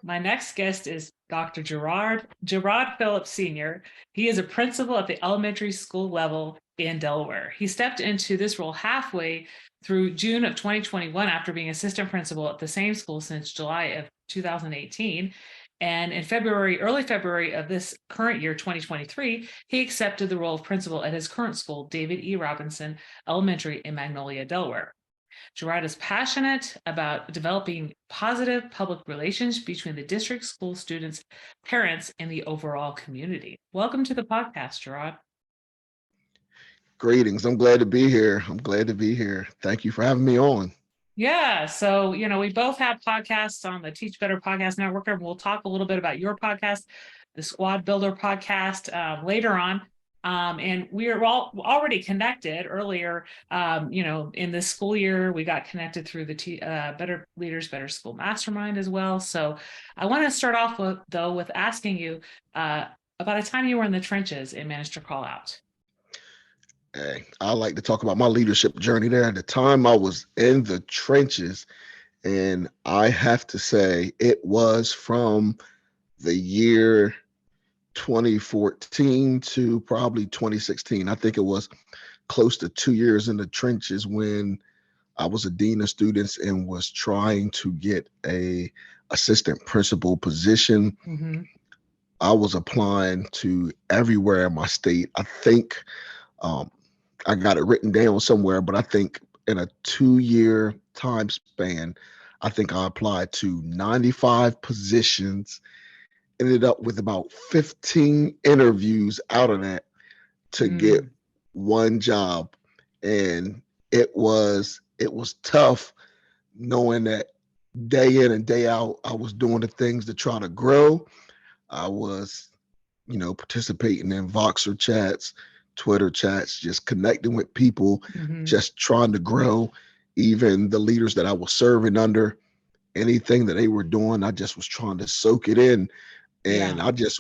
My next guest is Dr. Jerod Philipps Sr. He is a principal at the elementary school level in Delaware. He stepped into this role halfway through June of 2021 after being assistant principal at the same school since July of 2018. And in early February of this current year, 2023, he accepted the role of principal at his current school, David E. Robinson Elementary in Magnolia, Delaware. Jerod is passionate about developing positive public relations between the district, school students, parents, and the overall community. Welcome to the podcast, Jerod. Greetings. I'm glad to be here. I'm glad to be here. Thank you for having me on. Yeah, so we both have podcasts on the Teach Better Podcast Network, and we'll talk a little bit about your podcast, the Squad Builder podcast, later on. And we are all already connected earlier. In this school year, we got connected through the Better Leaders, Better School Mastermind as well. So I want to start off with asking you about a time you were in the trenches and managed to crawl out. Hey, I like to talk about my leadership journey there. At the time I was in the trenches, and I have to say it was from the year 2014 to probably 2016. I think it was close to 2 years in the trenches when I was a dean of students and was trying to get a assistant principal position. Mm-hmm. I was applying to everywhere in my state. I think um, I got it written down somewhere, but I think in a 2 year time span, I think I applied to 95 positions, ended up with about 15 interviews out of that to get Mm, one job. And it was tough knowing that day in and day out, I was doing the things to try to grow. I was participating in Voxer chats, Twitter chats, just connecting with people, mm-hmm. just trying to grow. Even the leaders that I was serving under, anything that they were doing, I just was trying to soak it in. And Yeah.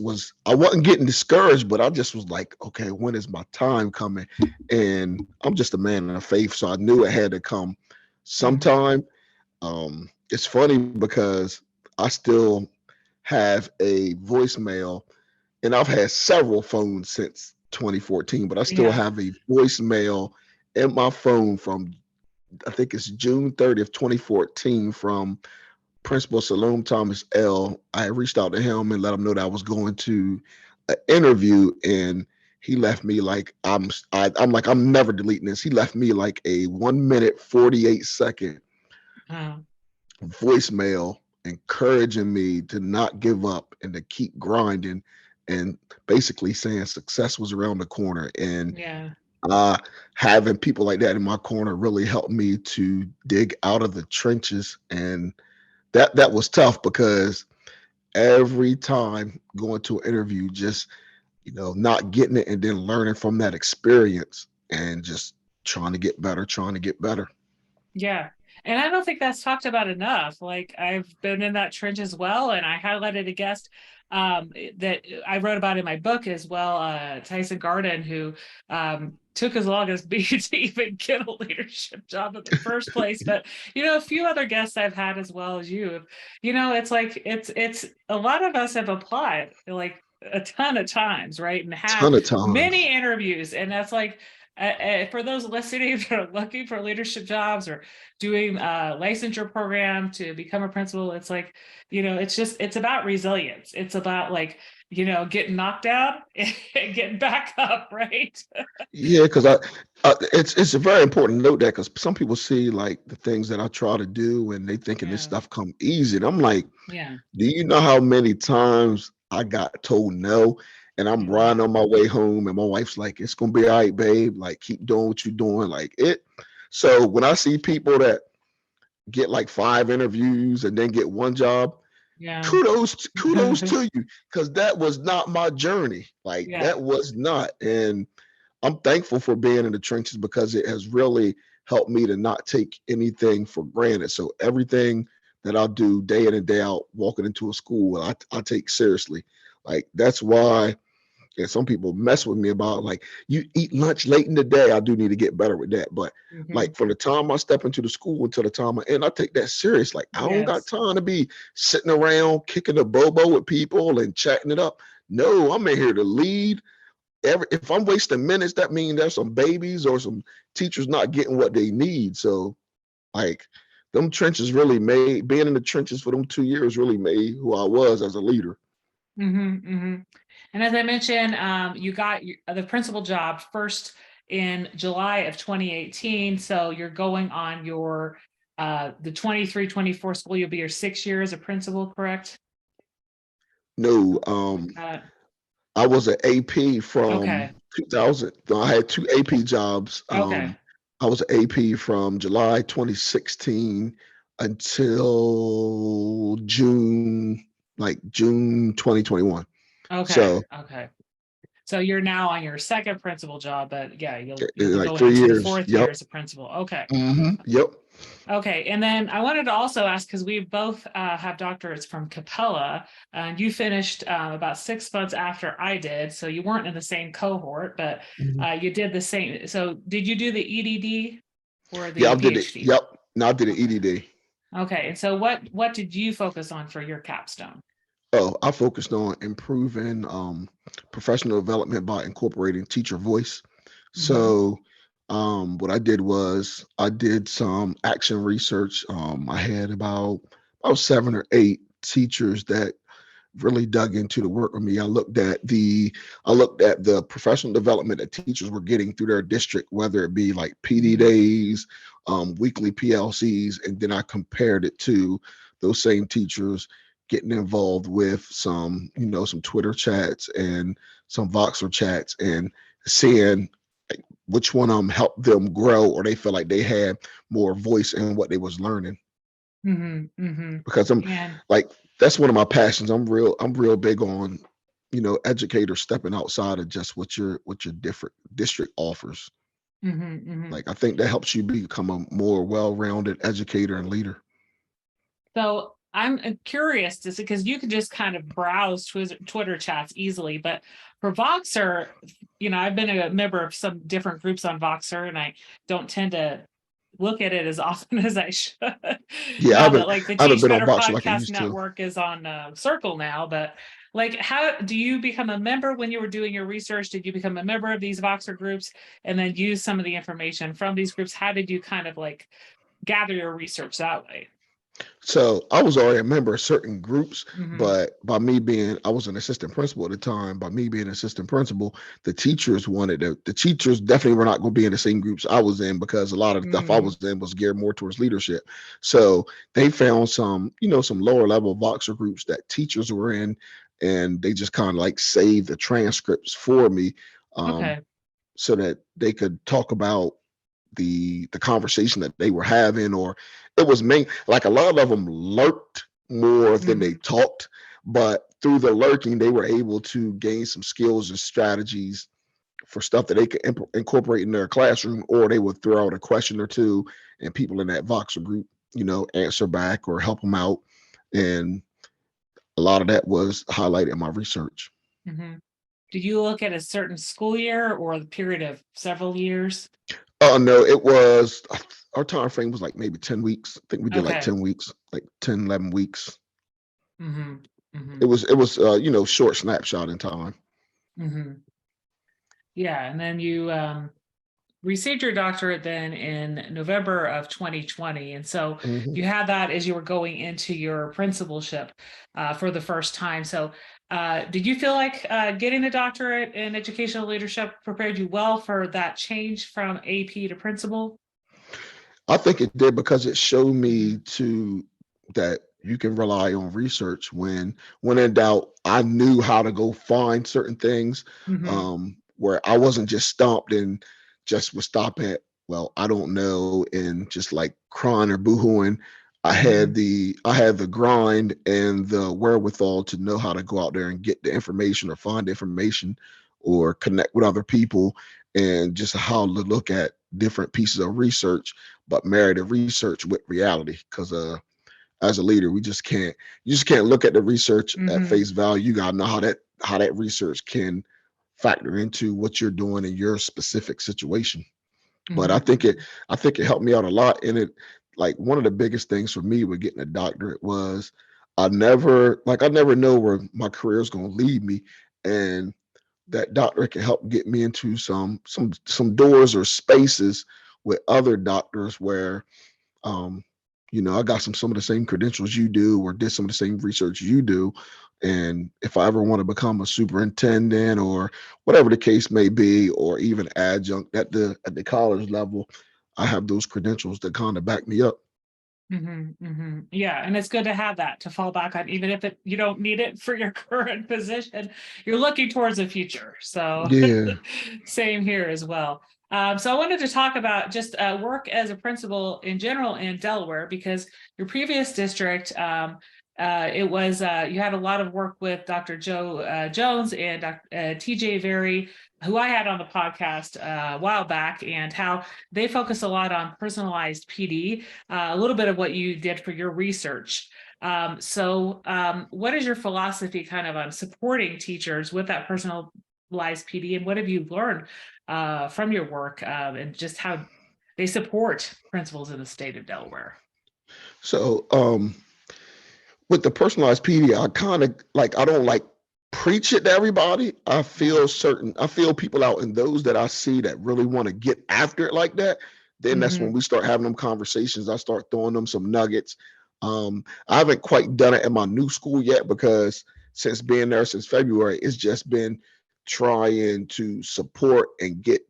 I wasn't getting discouraged, but I just was like, okay, when is my time coming? And I'm just a man of faith. So I knew it had to come Mm-hmm. sometime. It's funny because I still have a voicemail, and I've had several phones since 2014, but I still Yeah. have a voicemail in my phone from, I think it's June 30th, 2014, from Principal Salome Thomas L. I reached out to him and let him know that I was going to an interview, and he left me like I'm like I'm never deleting this. He left me like a 1 minute 48 second Uh, voicemail encouraging me to not give up and to keep grinding, and basically saying success was around the corner. And yeah. uh, having people like that in my corner really helped me to dig out of the trenches. And that was tough because every time going to an interview, just not getting it and then learning from that experience and just trying to get better, trying to get better. Yeah. And I don't think that's talked about enough. Like I've been in that trench as well. And I highlighted a guest that I wrote about in my book as well, Tyson Garden, who took as long as me to even get a leadership job in the first place. But, a few other guests I've had as well as you, it's like, it's a lot of us have applied like a ton of times, right? And had Ton of many times. interviews. And that's like, for those listening that are looking for leadership jobs or doing a licensure program to become a principal, it's like, it's about resilience. It's about like, getting knocked down and getting back up, right? Yeah, because it's a very important to note that because some people see like the things that I try to do and they thinking this Yeah. stuff come easy. And I'm like, Yeah. do you know how many times I got told no? And I'm Yeah. riding on my way home, and my wife's like, "It's gonna be all right, babe. Like, keep doing what you're doing." Like it. So when I see people that get like 5 interviews and then get one job, Yeah. kudos to you, because that was not my journey. Like Yeah. that was not. And I'm thankful for being in the trenches because it has really helped me to not take anything for granted. So everything that I do day in and day out, walking into a school, I take seriously. Like that's why And some people mess with me about like, you eat lunch late in the day. I do need to get better with that. But Hmm. like from the time I step into the school until the time I end, I take that serious. Like I don't got Yes. time to be sitting around kicking a bobo with people and chatting it up. No, I'm in here to lead. If I'm wasting minutes, that means there's some babies or some teachers not getting what they need. So like them trenches really made being in the trenches for them 2 years really made who I was as a leader. Hmm. Hmm. And as I mentioned, you got the principal job first in July of 2018. So you're going on your the 23-24 school. You'll be your 6 year as a principal, correct? No, Uh, I was an AP from okay. 2000. I had two AP jobs. Okay. I was an AP from July 2016 until June 2021. Okay. So Okay. So you're now on your second principal job, but yeah, you'll be like going three into the years. fourth year Yep. as a principal. Okay. Yep. Okay. And then I wanted to also ask, because we both have doctorates from Capella, and you finished about 6 months after I did. So you weren't in the same cohort, but Mhm. you did the same. So did you do the EDD or Yeah, the I did it. PhD? Yep. Now I did the Okay. EDD. Okay. And so what did you focus on for your capstone? Oh, I focused on improving professional development by incorporating teacher voice. Hmm. So, what I did was I did some action research. I had about 7 or 8 teachers that really dug into the work with me. I looked at the professional development that teachers were getting through their district, whether it be like PD Hmm. days, weekly PLCs, and then I compared it to those same teachers getting involved with some Twitter chats and some Voxer chats and seeing like, which one of them helped them grow or they feel like they had more voice in what they was learning. Hmm. Hmm. Because I'm And like that's one of my passions. I'm real big on educators stepping outside of just what your different district offers. hmm. Hmm. Like I think that helps you become a more well-rounded educator and leader. So I'm curious to see, because you can just kind of browse Twitter chats easily, but for Voxer, I've been a member of some different groups on Voxer, and I don't tend to look at it as often as I should. Yeah, I Now haven't that like the I haven't Teach been on Better Voxer like I Podcast used to. Network is on Circle now, but like, how do you become a member when you were doing your research? Did you become a member of these Voxer groups and then use some of the information from these groups? How did you kind of like gather your research that way? So I was already a member of certain groups, Hmm. but I was an assistant principal at the time. By me being an assistant principal, the teachers definitely were not going to be in the same groups I was in because a lot of the stuff I Hmm. was in was geared more towards leadership. So they found some lower level Voxer groups that teachers were in, and they just kind of like saved the transcripts for me, um, Okay. so that they could talk about the conversation that they were having, or it was main like a lot of them lurked more than they Hmm. talked, but through the lurking they were able to gain some skills and strategies for stuff that they could incorporate in their classroom, or they would throw out a question or two and people in that Voxer group answer back or help them out, and a lot of that was highlighted in my research. Hmm. Do you look at a certain school year or the period of several years? Oh no, it was our time frame was like maybe 10 weeks. I think we did like Okay. 10 weeks, like 10, 11 weeks. Hmm. Hmm. It was short snapshot in time. Hmm. Yeah, and then you received your doctorate then in November of 2020, and so Mhm. you had that as you were going into your principalship for the first time. So, did you feel like getting a doctorate in educational leadership prepared you well for that change from AP to principal? I think it did because it showed me Hmm. to that you can rely on research when in doubt. I knew how to go find certain things, Hmm. where I wasn't just stomped and just would stop at, well, I don't know, and just like crying or boohooing. Hmm. I had the grind and the wherewithal to know how to go out there and get the information or find information or connect with other people, and just how to look at different pieces of research but marry the research with reality. Because as a leader, you just can't look at the research at Hmm. face value. You gotta know how that research can factor into what you're doing in your specific situation. But I Mhm, think it mhm, I think it helped me out a lot. And it, like, one of the biggest things for me with getting a doctorate was I never know where my career is going to lead me, and that doctorate can help get me into some doors or spaces with other doctors where, um, I got some of the same credentials you do, or did some of the same research you do. And if I ever want to become a superintendent or whatever the case may be, or even adjunct at the college level, I have those credentials that kind of back me up. mhm, mhm. Yeah, and it's good to have that to fall back on, even if you don't need it for your current position. You're looking towards the future. So Yeah. same here as well. So I wanted to talk about just work as a principal in general in Delaware, because your previous district, it was you had a lot of work with Dr. Joe Jones and TJ Very, who I had on the podcast a while back, and how they focus a lot on personalized PD, a little bit of what you did for your research. What is your philosophy kind of on supporting teachers with that personalized PD, and what have you learned from your work, and just how they support principals in the state of Delaware? So, with the personalized PD, I kind of like, I don't like preach it to everybody. Yeah. I feel people out, and those that I see that really want to get after it like that, then that's when Mm-hmm. we start having them conversations. I start throwing them some nuggets. I haven't quite done it in my new school yet, because since being there since February, it's just been trying to support and get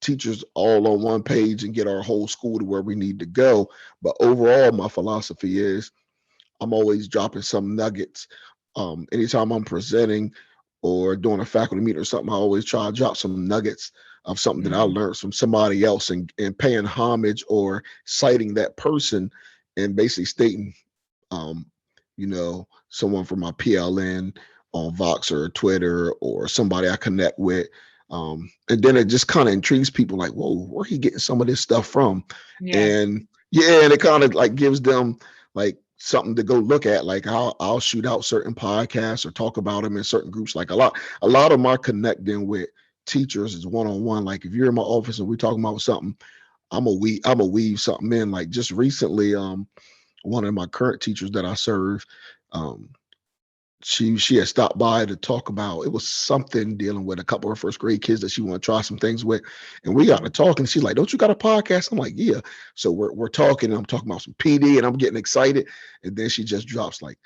teachers all on one page and get our whole school to where we need to go. But overall, my philosophy is I'm always dropping some nuggets. Anytime I'm presenting or doing a faculty meeting or something, I always try to drop some nuggets of something that I Mm-hmm. learned from somebody else, and paying homage or citing that person, and basically stating, um, someone from my PLN on Vox or Twitter, or somebody I connect with. And then it just kind of intrigues people, like, whoa, where he getting some of this stuff from? Yeah. And yeah, and it kind of like gives them like something to go look at. Like I'll shoot out certain podcasts or talk about them in certain groups. Like a lot of my connecting with teachers is one on one. Like if you're in my office and we're talking about something, I'm a weave something in. Like just recently, one of my current teachers that I serve, um, she had stopped by to talk about, it was something dealing with a couple of her first grade kids that she wanted to try some things with. And we got Mm-hmm. to talking. She's like, "Don't you got a podcast?" I'm like, "Yeah." So we're talking, and I'm talking about some PD, and I'm getting excited. And then she just drops like,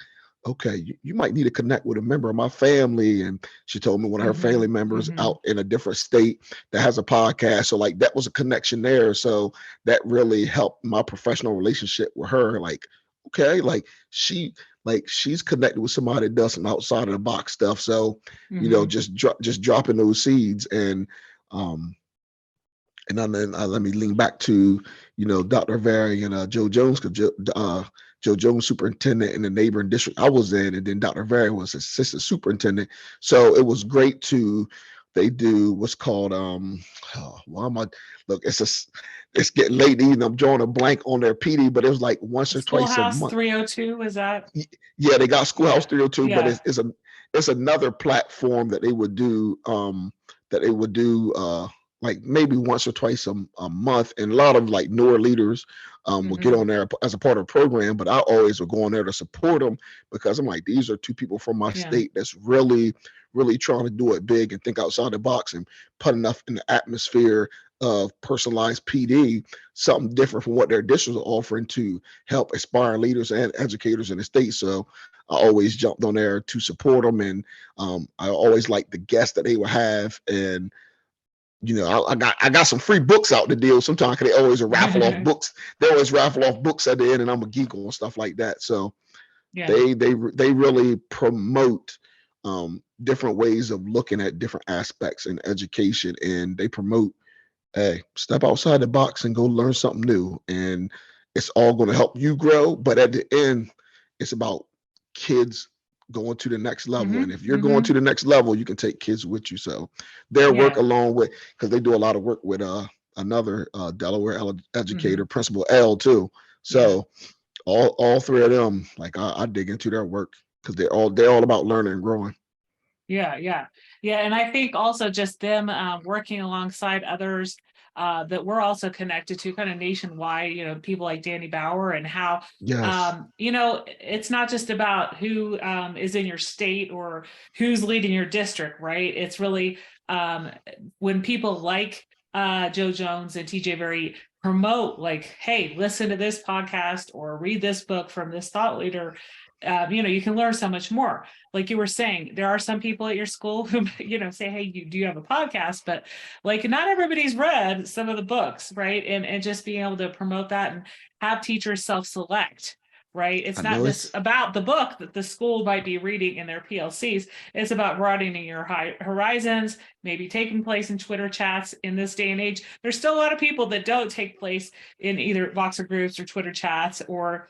"Okay, you might need to connect with a member of my family." And she told me one of her Mm-hmm. family members Mm-hmm. out in a different state that has a podcast. So like that was a connection there. So that really helped my professional relationship with her. Like, okay, she she's connected with somebody that does some outside of the box stuff. So, Mm-hmm. just dropping those seeds. Um then let me lean back to, Dr. Vary and Joe Jones, because Joe Jones superintendent in the neighboring district I was in, and then Dr. Vary was assistant superintendent. So it was great to they do what's called, oh, why am I look, it's getting late and I'm drawing a blank on their PD, but it was like once or twice a Schoolhouse month. 302, is that? Yeah, they got Schoolhouse Yeah. 302, but Yeah. it's another platform that they would do, like maybe once or twice a month, and a lot of like newer leaders will get Mm-hmm. on there as a part of the program. But I always will go on there to support them, because I'm like, these are two people from my Yeah. state that's really really trying to do it big and think outside the box, and put enough in the atmosphere of personalized PD, something different from what their districts are offering, to help aspiring leaders and educators in the state. So I always jumped on there to support them. And I always liked the guests that they would have. And I got some free books out the deal. Sometimes they always raffle off books. They always raffle off books at the end, and I'm a geek on stuff like that. So Yeah. they really promote different ways of looking at different aspects in education, and they promote, hey, step outside the box and go learn something new. And it's all going to help you grow. But at the end, it's about kids going to the next level. And Mm-hmm. if you're going to Mm-hmm. the next level, you can take kids with you. So their work, Yeah. along with, because they do a lot of work with another Delaware Mm-hmm. educator, Principal L too. Yeah. So all three of them, like I dig into their work, because they're all about learning and growing. Yeah. And I think also just them working alongside others that we're also connected to kind of nationwide, people like Danny Bauer, and how, Yes. it's not just about who is in your state or who's leading your district, right? It's really um, when people like Joe Jones and TJ Very promote, like, hey, listen to this podcast or read this book from this thought leader. You can learn so much more. Like you were saying, there are some people at your school who, say, hey, do you have a podcast? But like not everybody's read some of the books, right? And just being able to promote that and have teachers self-select, right? I It's not know just it's about the book that the school might be reading in their PLCs. It's about broadening your horizons, maybe taking place in Twitter chats in this day and age. There's still a lot of people that don't take place in either Voxer groups or Twitter chats, or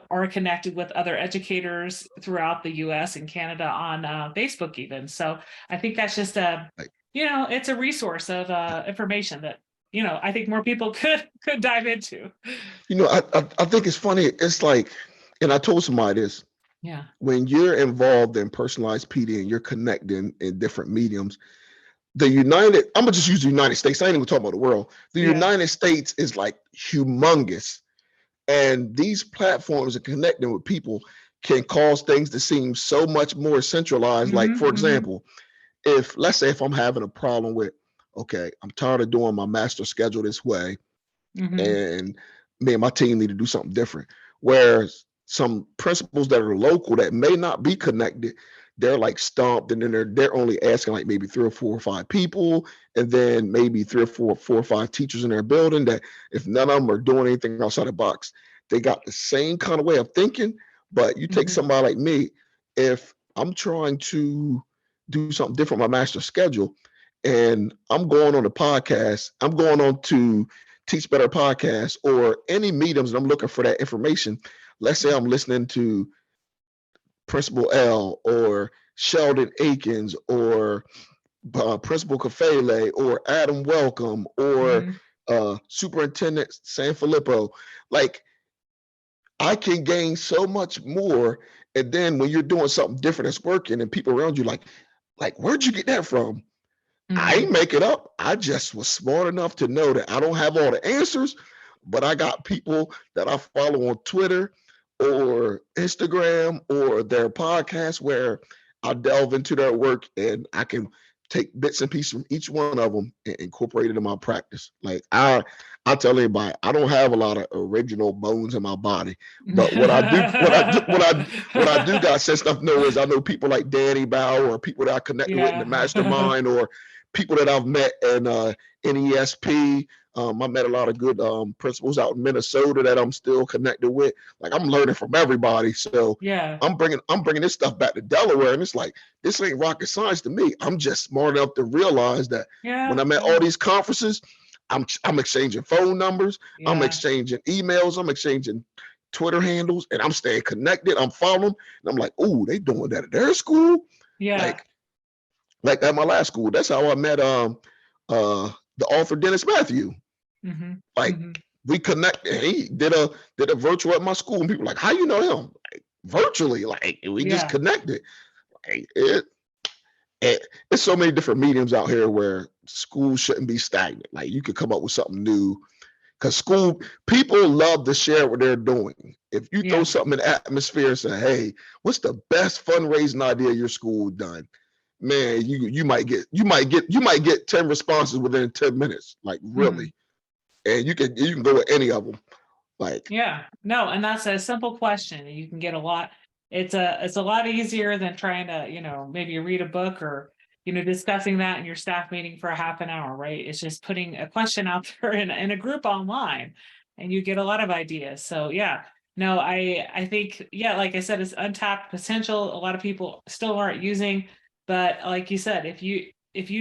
are connected with other educators throughout the US and Canada on Facebook even. So I think that's just like, it's a resource of information that, I think more people could dive into. I think it's funny. It's like, and I told somebody this, Yeah. when you're involved in personalized PD and you're connecting in different mediums, I'm gonna just use the United States. I ain't even talking about the world. The Yeah. United States is like humongous. And these platforms and connecting with people can cause things to seem so much more centralized. Like, for example, if let's say if I'm having a problem with, okay, I'm tired of doing my master schedule this way, and me and my team need to do something different. Whereas some principals that are local that may not be connected, they're like stumped, and then they're only asking like maybe 3 or 4 or 5 people, and then maybe 3 or 4 or 5 teachers in their building, that if none of them are doing anything outside the box, they got the same kind of way of thinking. But you take somebody like me, if I'm trying to do something different with my master schedule, and I'm going on a podcast, I'm going on to Teach Better podcast or any mediums, and I'm looking for that information. Let's say I'm listening to Principal L or Sheldon Akins or Principal Kafele or Adam Welcome or Superintendent Sanfilippo. Like, I can gain so much more. And then when you're doing something different that's working and people around you like, where'd you get that from? I ain't make it up. I just was smart enough to know that I don't have all the answers, but I got people that I follow on Twitter or Instagram or their podcast where I delve into their work and I can take bits and pieces from each one of them and incorporate it in my practice. Like, I tell everybody, I don't have a lot of original bones in my body, but what I do got sense enough to know is I know people like Danny Bauer or people that I connected with in the Yeah. mastermind, or people that I've met in NESP. I met a lot of good principals out in Minnesota that I'm still connected with. Like, I'm learning from everybody. So Yeah. I'm bringing this stuff back to Delaware, and it's like, this ain't rocket science to me. I'm just smart enough to realize that when Yeah. I'm at all these conferences, I'm exchanging phone numbers, I'm Yeah. exchanging emails, I'm exchanging Twitter handles, and I'm staying connected. I'm following them, and I'm like, oh, they doing that at their school. Yeah. Like at my last school, that's how I met the author Dennis Matthew. hmm Like, hmm we connected. He did a virtual at my school, and people were like, how you know him? Like, virtually, like, we just Yeah. connected. Like, it's so many different mediums out here where school shouldn't be stagnant. Like, you could come up with something new, because school people love to share what they're doing. If you throw Yeah. something in the atmosphere and say, hey, what's the best fundraising idea your school done? Man, you might get 10 responses within 10 minutes. Like, hmm really. And you can go with any of them. Like, Yeah, no, and that's a simple question. You can get a lot. It's a lot easier than trying to, maybe read a book or, discussing that in your staff meeting for a half an hour, right? It's just putting a question out there in a group online, and you get a lot of ideas. So yeah, no, I think, yeah, like I said, it's untapped potential. A lot of people still aren't using, but like you said, if you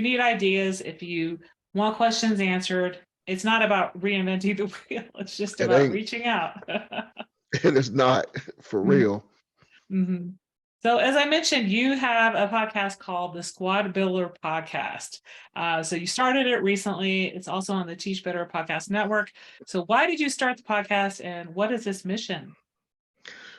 need ideas, if you want questions answered, it's not about reinventing the wheel. It's just it about ain't, reaching out. it is not for real. Mhm. So, as I mentioned, you have a podcast called the Squad Builder Podcast. So, you started it recently. It's also on the Teach Better Podcast Network. So, why did you start the podcast, and what is its mission?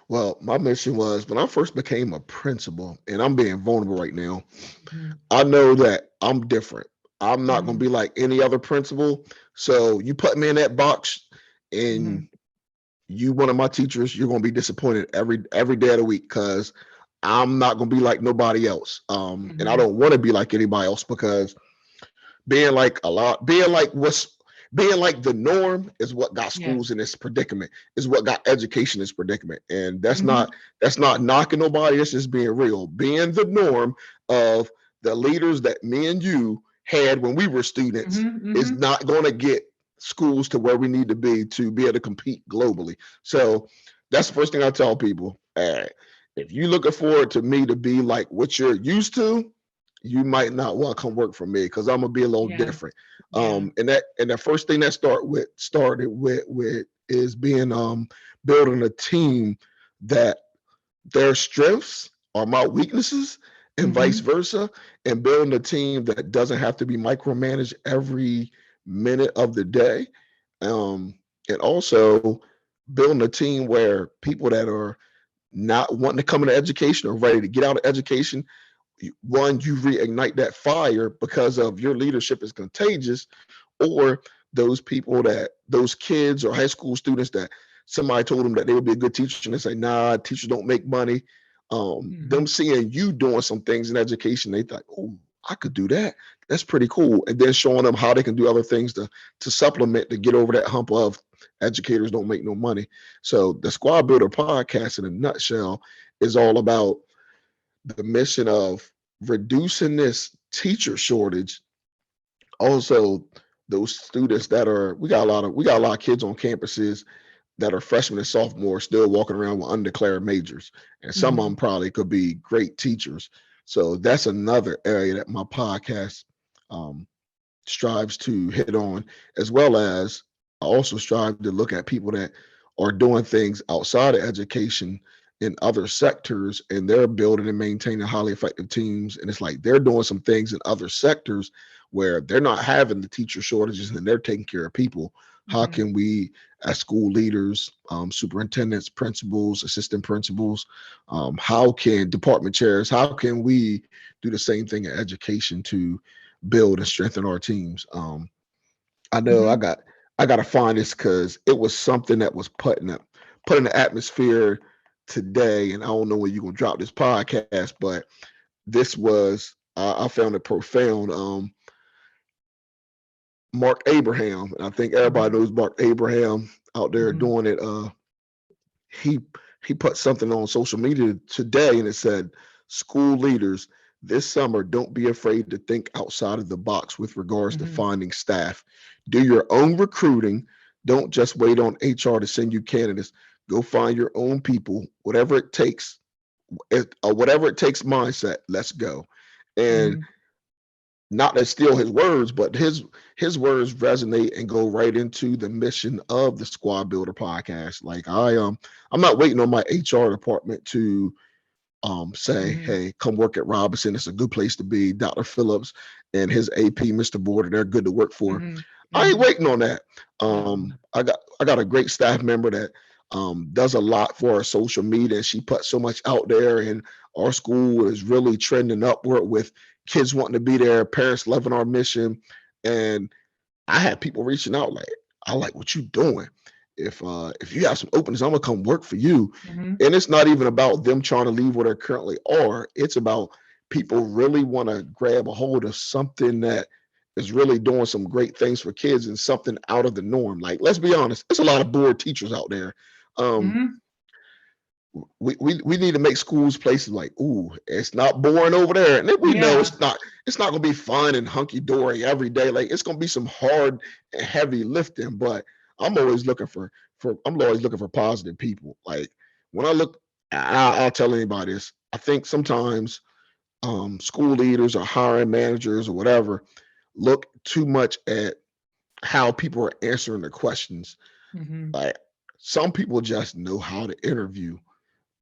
Well, my mission was when I first became a principal, and I'm being vulnerable right now. Mhm. I know that I'm different. I'm not going to Mhm. be like any other principal. So you put me in that box, and Mhm. you one of my teachers, you're going to be disappointed every day of the week because I'm not going to be like nobody else. And I Mhm. don't want to be like anybody else because being like the norm is what got Yeah. schools in this predicament, is what got education in this predicament. And that's not Mhm. knocking nobody, that's just being real. Being the norm of the leaders that me and you had when we were students Mhm. is Mhm. not going to get schools to where we need to be able to compete globally. So that's the first thing I tell people. If you're looking forward to me to be like what you're used to, you might not want to come work for me because I'm gonna be a little Yeah. different. Yeah. And the first thing that started with is being building a team that their strengths are my weaknesses and vice Mhm. versa, and building a team that doesn't have to be micromanaged every minute of the day. And also building a team where people that are not wanting to come into education or ready to get out of education, one, you reignite that fire because of your leadership is contagious, or those kids or high school students that somebody told them that they would be a good teacher and they say, nah, teachers don't make money. Them Mhm. seeing you doing some things in education, they think, oh, I could do that. That's pretty cool. And then showing them how they can do other things to supplement to get over that hump of educators don't make no money. So the Squad Builder podcast in a nutshell is all about the mission of reducing this teacher shortage. Also, those students that are we got a lot of kids on campuses that are freshmen and sophomores still walking around with undeclared majors, and some of them Mhm. probably could be great teachers. So that's another area that my podcast um, strives to hit on, as well as I also strive to look at people that are doing things outside of education in other sectors, and they're building and maintaining highly effective teams. And it's like they're doing some things in other sectors where they're not having the teacher shortages and they're taking care of people. How Mhm. can we, as school leaders, superintendents, principals, assistant principals, how can department chairs, how can we do the same thing in education to build and strengthen our teams? I know I Mhm. got I got to find this because it was something that was put in the atmosphere today, and I don't know when you're gonna drop this podcast, but this was I found it profound. Mark Abraham, and I think everybody Mhm. knows Mark Abraham out there Mhm. doing it. He he put something on social media today, and it said, "School leaders this summer, don't be afraid to think outside of the box with regards to Mhm. finding staff. Do your own recruiting. Don't just wait on HR to send you candidates. Go find your own people, whatever it takes, whatever it takes mindset. Let's go." And Mhm. not to steal his words, but his words resonate and go right into the mission of the Squad Builder podcast. Like I'm not waiting on my HR department to say, Mhm. hey, come work at Robinson. It's a good place to be. Dr. Phillips and his AP, Mr. Border, they're good to work for. Mhm. I ain't Mhm. waiting on that. No. I got a great staff member that does a lot for our social media. She puts so much out there, and our school is really trending upward with kids wanting to be there, parents loving our mission. And I had people reaching out like, I like what you doing. If you have some openings, I'm gonna come work for you. Mhm. And it's not even about them trying to leave where they currently are. It's about people really want to grab a hold of something that is really doing some great things for kids and something out of the norm. Like, let's be honest, there's a lot of bored teachers out there. Um, Mhm. we need to make schools places like, ooh, it's not boring over there. And then we know Yeah. it's not gonna be fun and hunky dory every day. Like it's gonna be some hard and heavy lifting, but I'm always looking for positive people. Like when I look, I'll tell anybody this. I think sometimes school leaders or hiring managers or whatever look too much at how people are answering the questions. Mhm. Like some people just know how to interview,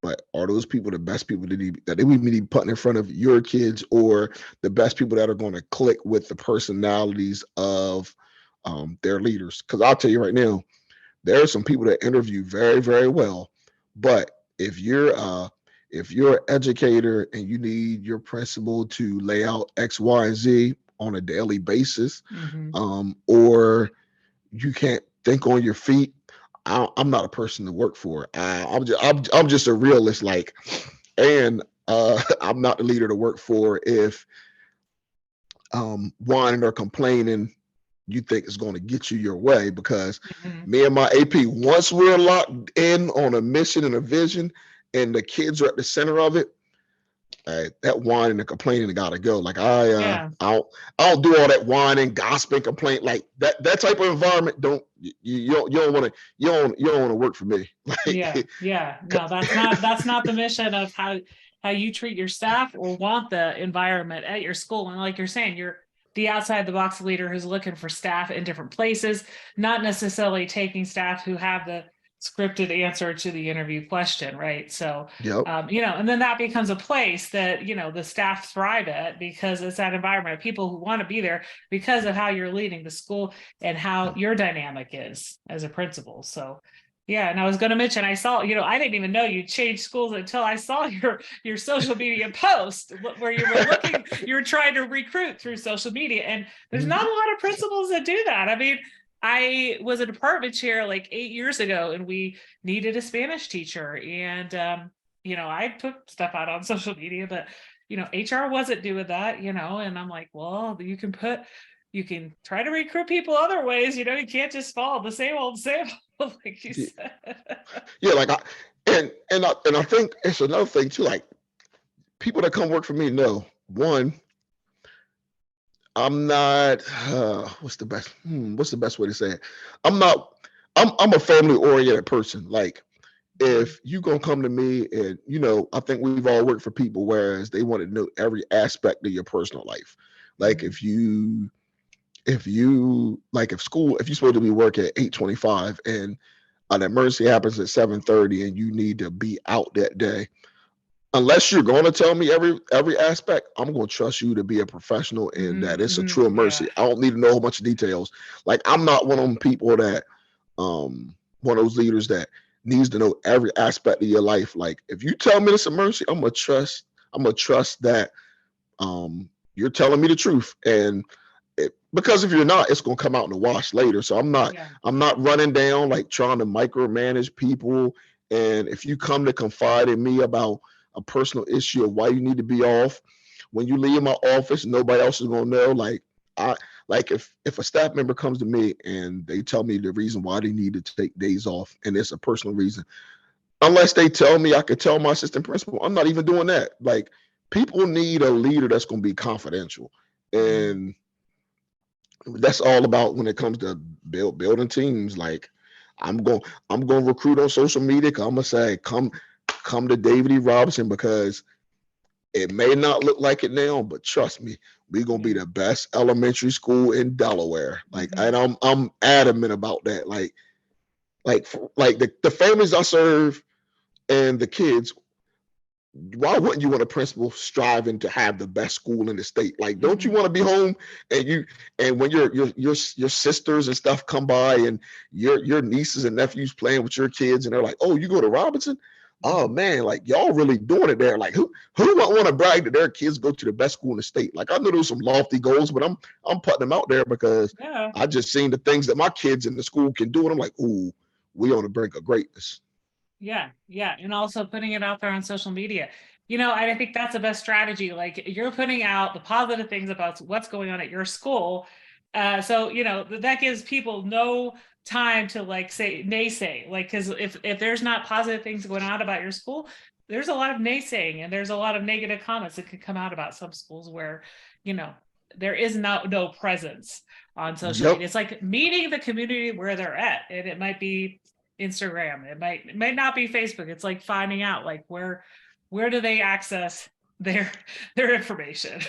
but are those people the best people that we need to be putting in front of your kids, or the best people that are going to click with the personalities of their leaders? Because I'll tell you right now, there are some people that interview very, very well, but if you're an educator and you need your principal to lay out X, Y, and Z on a daily basis, Hmm. or you can't think on your feet, I'm not a person to work for. I'm just a realist. Like, and I'm not the leader to work for if whining or complaining you think is going to get you your way. Because Hmm. me and my AP, once we're locked in on a mission and a vision, and the kids are at the center of it, that whining and complaining gotta go. Like Yeah. I don't do all that whining, gossiping, complaint like that type of environment. You don't want to you don't want to work for me. Yeah, Like, yeah. No, that's not the mission of how you treat your staff or want the environment at your school. And like you're saying, you're the outside the box leader who's looking for staff in different places, not necessarily taking staff who have the scripted answer to the interview question, right? So, yep, and then that becomes a place that the staff thrive at because it's that environment of people who want to be there because of how you're leading the school and how your dynamic is as a principal. So yeah, and I was going to mention, I saw, I didn't even know you changed schools until I saw your social media post where you were looking, you were trying to recruit through social media, and there's not mhm, a lot of principals that do that. I mean, I was a department chair like 8 years ago, and we needed a Spanish teacher, and I put stuff out on social media, but HR wasn't doing that, and I'm like, well, you can try to recruit people other ways, you can't just follow the same old same. Like you yeah, said. yeah. Like I think it's another thing too. Like, people that come work for me know, one, I'm not. What's the best way to say it? I'm not. I'm a family oriented person. Like, if you gonna come to me and I think we've all worked for people whereas they want to know every aspect of your personal life. Like, Mhm. if you're supposed to be working at 8:25 and an emergency happens at 7:30 and you need to be out that day, unless you're going to tell me every aspect, I'm going to trust you to be a professional and that Mhm. it's a Mhm. true Yeah. emergency. I don't need to know a whole bunch of details. Like, I'm not one of them people that one of those leaders that needs to know every aspect of your life. Like, if you tell me it's emergency, I'm gonna trust that you're telling me the truth. And because if you're not, it's gonna come out in the wash later. So Yeah. I'm not running down like trying to micromanage people. And if you come to confide in me about a personal issue of why you need to be off, when you leave my office, nobody else is gonna know. I like if a staff member comes to me and they tell me the reason why they need to take days off and it's a personal reason, unless they tell me I could tell my assistant principal, I'm not even doing that. Like, people need a leader that's gonna be confidential. Mhm. And that's all about when it comes to building teams. Like, I'm going I'm going to recruit on social media. I'm gonna say come to David E. Robinson because it may not look like it now, but trust me, we're gonna be Yeah. the best elementary school in Delaware. Like, and Mhm. I'm adamant about that. Like the families I serve and the kids, why wouldn't you want a principal striving to have the best school in the state? Like, don't you Mhm. want to be home and when your sisters and stuff come by and your nieces and nephews playing with your kids and they're like, oh, you go to Robinson? Oh Mhm. man, like y'all really doing it there. Like, who might want to brag that their kids go to the best school in the state? Like, I know there's some lofty goals, but I'm putting them out there because Yeah. I just seen the things that my kids in the school can do, and I'm like, ooh, we on the brink of greatness. Yeah, yeah, and also putting it out there on social media. I think that's the best strategy. Like you're putting out the positive things about what's going on at your school. So that gives people no time to like say naysay. Like because if there's not positive things going on about your school, there's a lot of naysaying and there's a lot of negative comments that could come out about some schools where you know there is no presence on social Yep. media. It's like meeting the community where they're at, and it might be Instagram. It might not be Facebook. It's like finding out like where do they access their their information.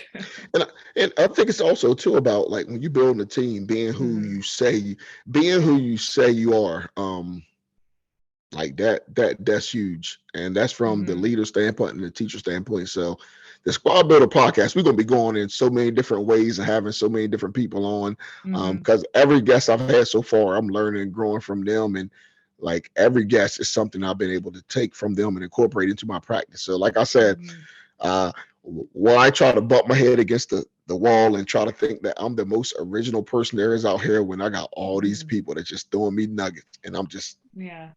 And I think it's also too about like when you building a team, Mhm. being who Yeah. you say you are. Like that's huge, and that's from the Hmm. leader standpoint and the teacher standpoint. So, the Squad Builder podcast, we're gonna be going in so many different ways and having so many different people on. Hmm. Because every guest I've had so far, I'm learning and growing from them, and like every guest is something I've been able to take from them and incorporate into my practice. So like I said, Mhm. uh, while I try to bump my head against the wall and try to think that I'm the most original person there is out here, when I got all these Mhm. people that just throwing me nuggets, and I'm just Yeah.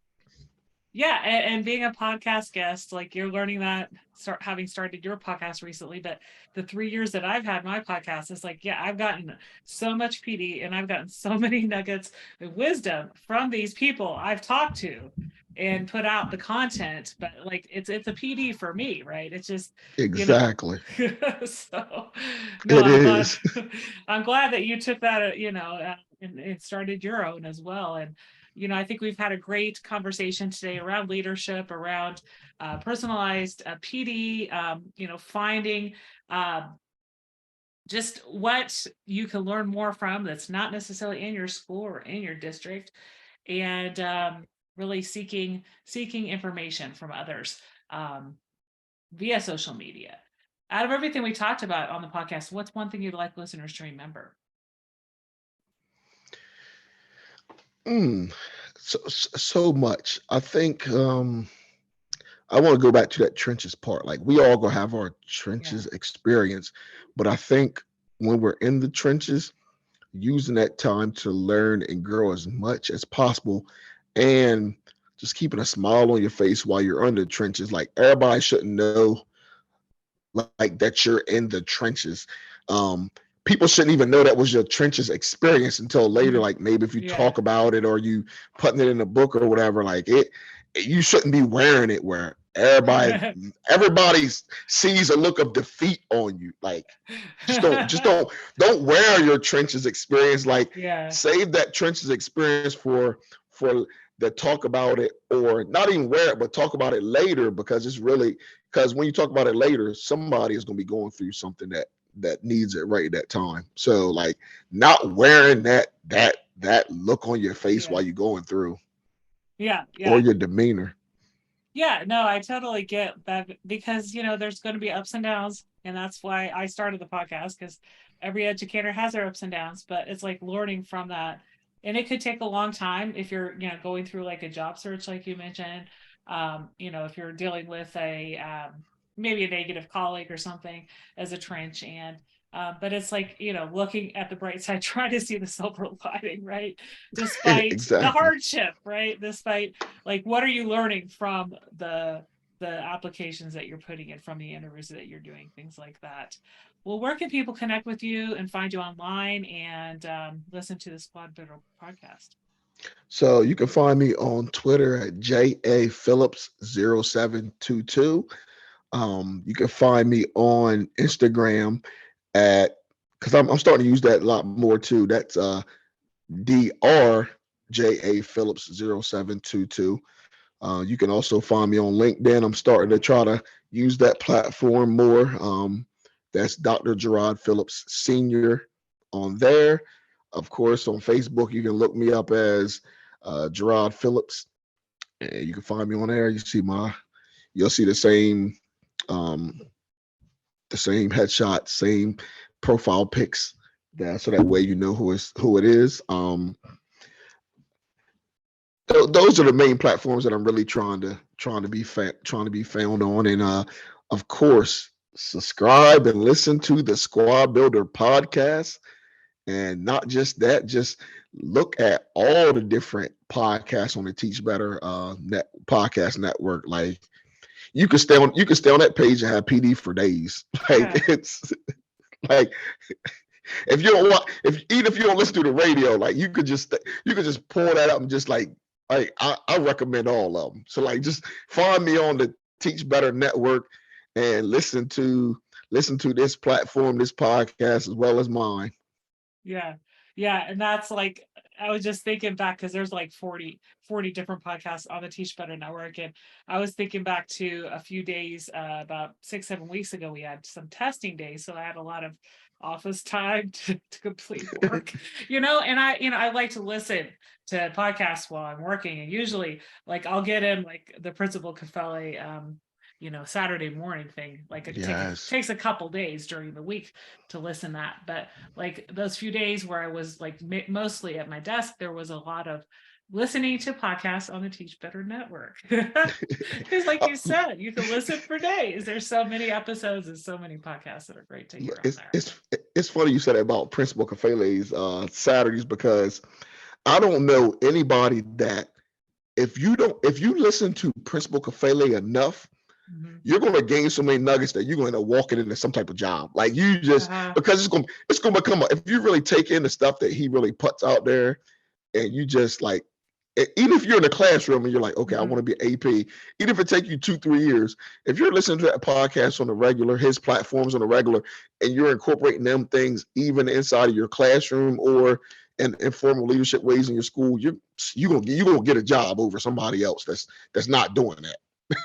Yeah, and being a podcast guest, like you're learning that start having started your podcast recently, but the 3 years that I've had my podcast is like, yeah, I've gotten so much PD and I've gotten so many nuggets of wisdom from these people I've talked to and put out the content. But like it's a PD for me, right? It's just, you know. exactly. So no, It I'm glad is. I'm glad that you took that, and started your own as well. And I think we've had a great conversation today around leadership, around personalized PD, finding uh, just what you can learn more from that's not necessarily in your school or in your district, and really seeking information from others via social media. Out of everything we talked about on the podcast, what's one thing you'd like listeners to remember? Mm, so much. I think I want to go back to that trenches part. Like we all gonna have our Yeah. trenches experience, but I think when we're in the trenches, using that time to learn and grow as much as possible, and just keeping a smile on your face while you're under the trenches. Like everybody shouldn't know like that you're in the trenches. Um, People shouldn't even know that was your trenches experience until later. Like maybe if you Yeah. talk about it or you putting it in a book or whatever, like you shouldn't be wearing it where everybody sees a look of defeat on you. Like just don't wear your trenches experience. Like Yeah. save that trenches experience for that talk about it, or not even wear it, but talk about it later, because it's really, because when you talk about it later, somebody is going to be going through something that needs it right at that time. So like not wearing that look on your face Yeah. while you're going through, Yeah. or Yeah. your demeanor. Yeah, no, I totally get that because, there's going to be ups and downs. And that's why I started the podcast, because every educator has their ups and downs, but it's like learning from that. And it could take a long time if you're, going through like a job search, like you mentioned. If you're dealing with maybe a negative colleague or something as a trench. But it's like, looking at the bright side, trying to see the silver lining, right? Despite the Exactly. hardship, right? Despite, like, what are you learning from the applications that you're putting in, from the interviews that you're doing, things like that. Well, where can people connect with you and find you online and listen to the Squad Builder podcast? So you can find me on Twitter at JA Phillips0722. You can find me on Instagram at, because I'm starting to use that a lot more too. That's DRJA Phillips 0722. You can also find me on LinkedIn. I'm starting to try to use that platform more. That's Dr. Jerod Phillips Sr. on there. Of course, on Facebook, you can look me up as Jerod Phillips, and you can find me on there. You'll see um, the same headshot, same profile pics. So that way you know who it is. Those are the main platforms that I'm really trying to be found on, and of course, subscribe and listen to the Squad Builder podcast, and not just that, just look at all the different podcasts on the Teach Better podcast network. Like you can stay on that page and have PD for days. Like Yeah. it's like if you don't want, if even if you don't listen to the radio, like you could just pull that up and just like I recommend all of them. So like just find me on the Teach Better network and listen to this platform, this podcast, as well as mine. Yeah. Yeah. And that's like, I was just thinking back because there's like 40 different podcasts on the Teach Better Network. And I was thinking back to a few days, about 6, 7 weeks ago, we had some testing days. So I had a lot of office time to complete work, and I like to listen to podcasts while I'm working. And usually, like, I'll get in like the Principal Cafele, Saturday morning thing. Like Yes. takes a couple days during the week to listen that. But like those few days where I was like mostly at my desk, there was a lot of listening to podcasts on the Teach Better Network. Because, like you said, you can listen for days. There's so many episodes and so many podcasts that are great to Yeah, hear on there. it's funny you said that about Principal Kafele's Saturdays, because I don't know anybody that, if you listen to Principal Kafele enough, Mhm. you're going to gain so many nuggets that you're going to end up walking into some type of job. Like, you just, Uh-huh. because it's going to become if you really take in the stuff that he really puts out there, and you just like, even if you're in the classroom and you're like, okay, I Mhm. want to be AP, even if it takes you 2-3 years, if you're listening to that podcast on the regular, his platforms on the regular, and you're incorporating them things even inside of your classroom or in informal leadership ways in your school, you're gonna get a job over somebody else that's not doing that.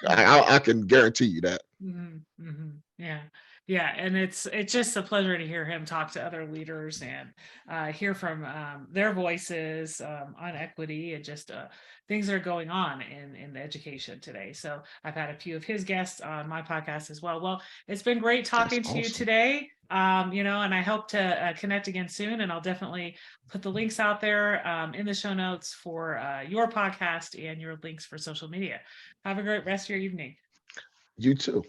Mhm. I can guarantee you that. Mhm, mhm. Yeah. Yeah, and it's just a pleasure to hear him talk to other leaders and hear from their voices on equity and just things that are going on in the education today. So I've had a few of his guests on my podcast as well. Well, it's been great That's talking to you awesome. today. And I hope to connect again soon. And I'll definitely put the links out there in the show notes for your podcast and your links for social media. Have a great rest of your evening. You too.